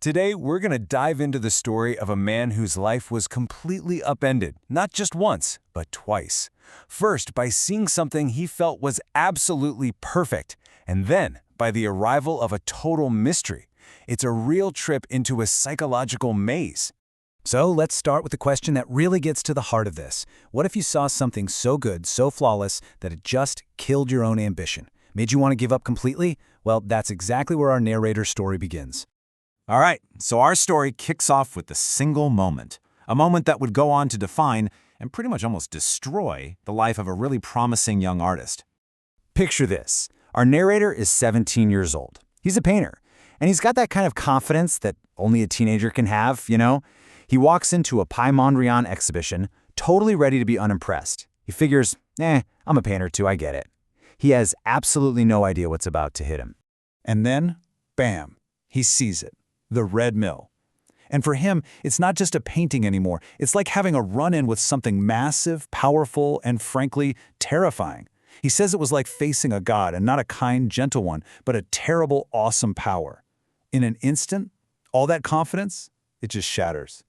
Today, we're going to dive into the story of a man whose life was completely upended, not just once, but twice. First, by seeing something he felt was absolutely perfect, and then by the arrival of a total mystery. It's a real trip into a psychological maze. So let's start with the question that really gets to the heart of this. What if you saw something so good, so flawless, that it just killed your own ambition? Made you want to give up completely? Well, that's exactly where our narrator's story begins. All right, so our story kicks off with a single moment. A moment that would go on to define and pretty much almost destroy the life of a really promising young artist. Picture this. Our narrator is 17 years old. He's a painter, and he's got that kind of confidence that only a teenager can have, you know? He walks into a Pai Mondrian exhibition, totally ready to be unimpressed. He figures, I'm a painter too, I get it. He has absolutely no idea what's about to hit him. And then, bam, he sees it, the Red Mill. And for him, it's not just a painting anymore. It's like having a run-in with something massive, powerful, and frankly, terrifying. He says it was like facing a god, and not a kind, gentle one, but a terrible, awesome power. In an instant, all that confidence, it just shatters.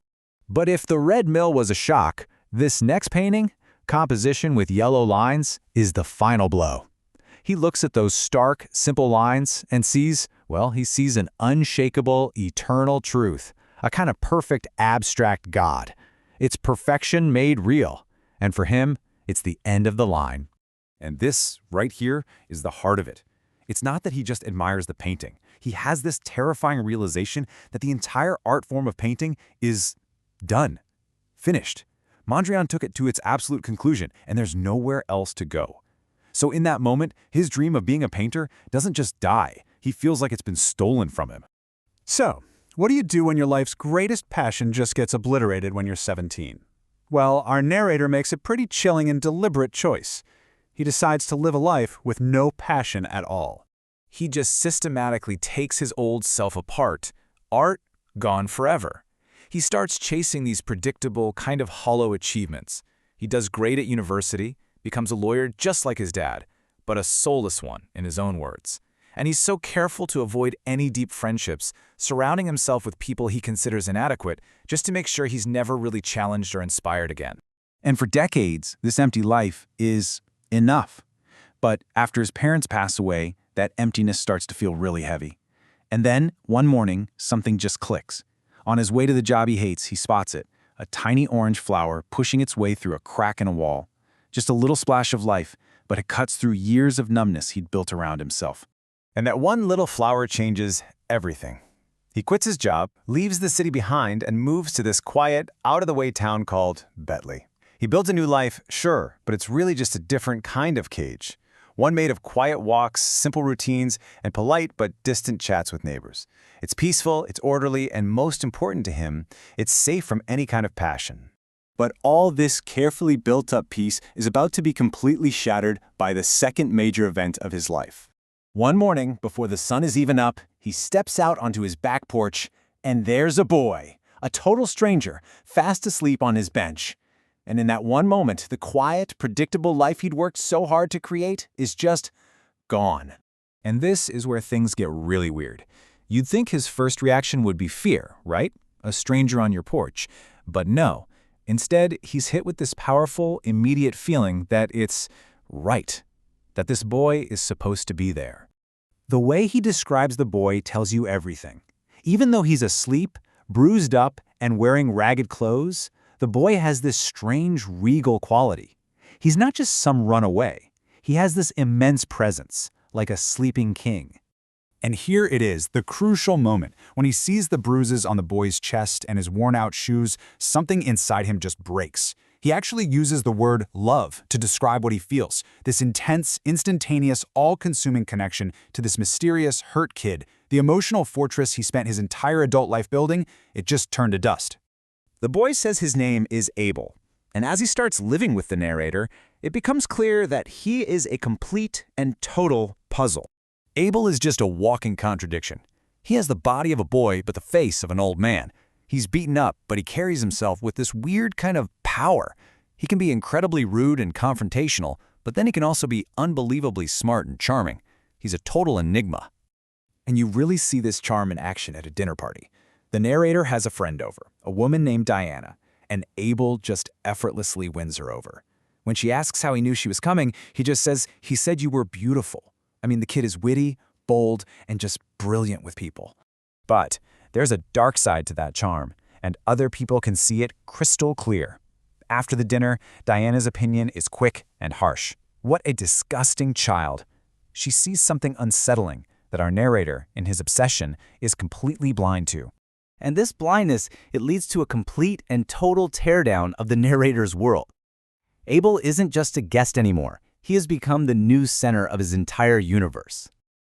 But if the Red Mill was a shock, this next painting, composition with yellow lines, is the final blow. He looks at those stark, simple lines and sees, he sees an unshakable, eternal truth, a kind of perfect, abstract God. It's perfection made real, and for him, it's the end of the line. And this, right here, is the heart of it. It's not that he just admires the painting. He has this terrifying realization that the entire art form of painting is done. Finished. Mondrian took it to its absolute conclusion, and there's nowhere else to go. So in that moment, his dream of being a painter doesn't just die. He feels like it's been stolen from him. So, what do you do when your life's greatest passion just gets obliterated when you're 17? Well, our narrator makes a pretty chilling and deliberate choice. He decides to live a life with no passion at all. He just systematically takes his old self apart. Art gone forever. He starts chasing these predictable, kind of hollow achievements. He does great at university, becomes a lawyer just like his dad, but a soulless one, in his own words. And he's so careful to avoid any deep friendships, surrounding himself with people he considers inadequate, just to make sure he's never really challenged or inspired again. And for decades, this empty life is enough. But after his parents pass away, that emptiness starts to feel really heavy. And then, one morning, something just clicks. On his way to the job he hates, he spots it, a tiny orange flower pushing its way through a crack in a wall. Just a little splash of life, but it cuts through years of numbness he'd built around himself. And that one little flower changes everything. He quits his job, leaves the city behind, and moves to this quiet, out-of-the-way town called Bentley. He builds a new life, sure, but it's really just a different kind of cage. One made of quiet walks, simple routines, and polite but distant chats with neighbors. It's peaceful, it's orderly, and most important to him, it's safe from any kind of passion. But all this carefully built-up peace is about to be completely shattered by the second major event of his life. One morning, before the sun is even up, he steps out onto his back porch, and there's a boy, a total stranger, fast asleep on his bench. And in that one moment, the quiet, predictable life he'd worked so hard to create is just gone. And this is where things get really weird. You'd think his first reaction would be fear, right? A stranger on your porch. But no. Instead, he's hit with this powerful, immediate feeling that it's right, that this boy is supposed to be there. The way he describes the boy tells you everything. Even though he's asleep, bruised up, and wearing ragged clothes, the boy has this strange, regal quality. He's not just some runaway. He has this immense presence, like a sleeping king. And here it is, the crucial moment. When he sees the bruises on the boy's chest and his worn-out shoes, something inside him just breaks. He actually uses the word love to describe what he feels, this intense, instantaneous, all-consuming connection to this mysterious, hurt kid. The emotional fortress he spent his entire adult life building, it just turned to dust. The boy says his name is Abel, and as he starts living with the narrator, it becomes clear that he is a complete and total puzzle. Abel is just a walking contradiction. He has the body of a boy but the face of an old man. He's beaten up, but he carries himself with this weird kind of power. He can be incredibly rude and confrontational, but then he can also be unbelievably smart and charming. He's a total enigma. And you really see this charm in action at a dinner party. The narrator has a friend over, a woman named Diana, and Abel just effortlessly wins her over. When she asks how he knew she was coming, he just says, "He said you were beautiful." I mean, the kid is witty, bold, and just brilliant with people. But there's a dark side to that charm, and other people can see it crystal clear. After the dinner, Diana's opinion is quick and harsh. What a disgusting child. She sees something unsettling that our narrator, in his obsession, is completely blind to. And this blindness, it leads to a complete and total teardown of the narrator's world. Abel isn't just a guest anymore. He has become the new center of his entire universe.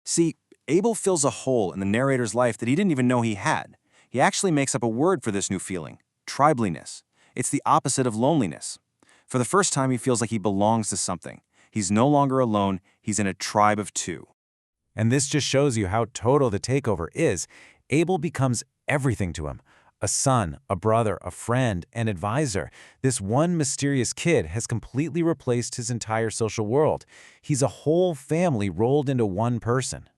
See, Abel fills a hole in the narrator's life that he didn't even know he had. He actually makes up a word for this new feeling, tribeliness. It's the opposite of loneliness. For the first time, he feels like he belongs to something. He's no longer alone, he's in a tribe of two. And this just shows you how total the takeover is. Abel becomes everything to him. A son, a brother, a friend, an advisor. This one mysterious kid has completely replaced his entire social world. He's a whole family rolled into one person.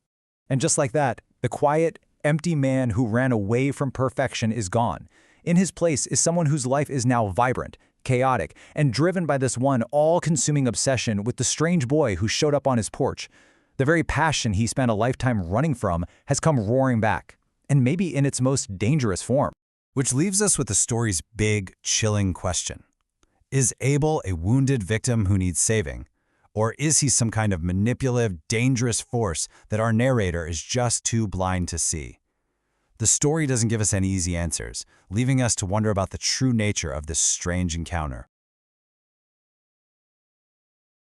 And just like that, the quiet, empty man who ran away from perfection is gone. In his place is someone whose life is now vibrant, chaotic, and driven by this one all-consuming obsession with the strange boy who showed up on his porch. The very passion he spent a lifetime running from has come roaring back, and maybe in its most dangerous form. Which leaves us with the story's big, chilling question. Is Abel a wounded victim who needs saving? Or is he some kind of manipulative, dangerous force that our narrator is just too blind to see? The story doesn't give us any easy answers, leaving us to wonder about the true nature of this strange encounter.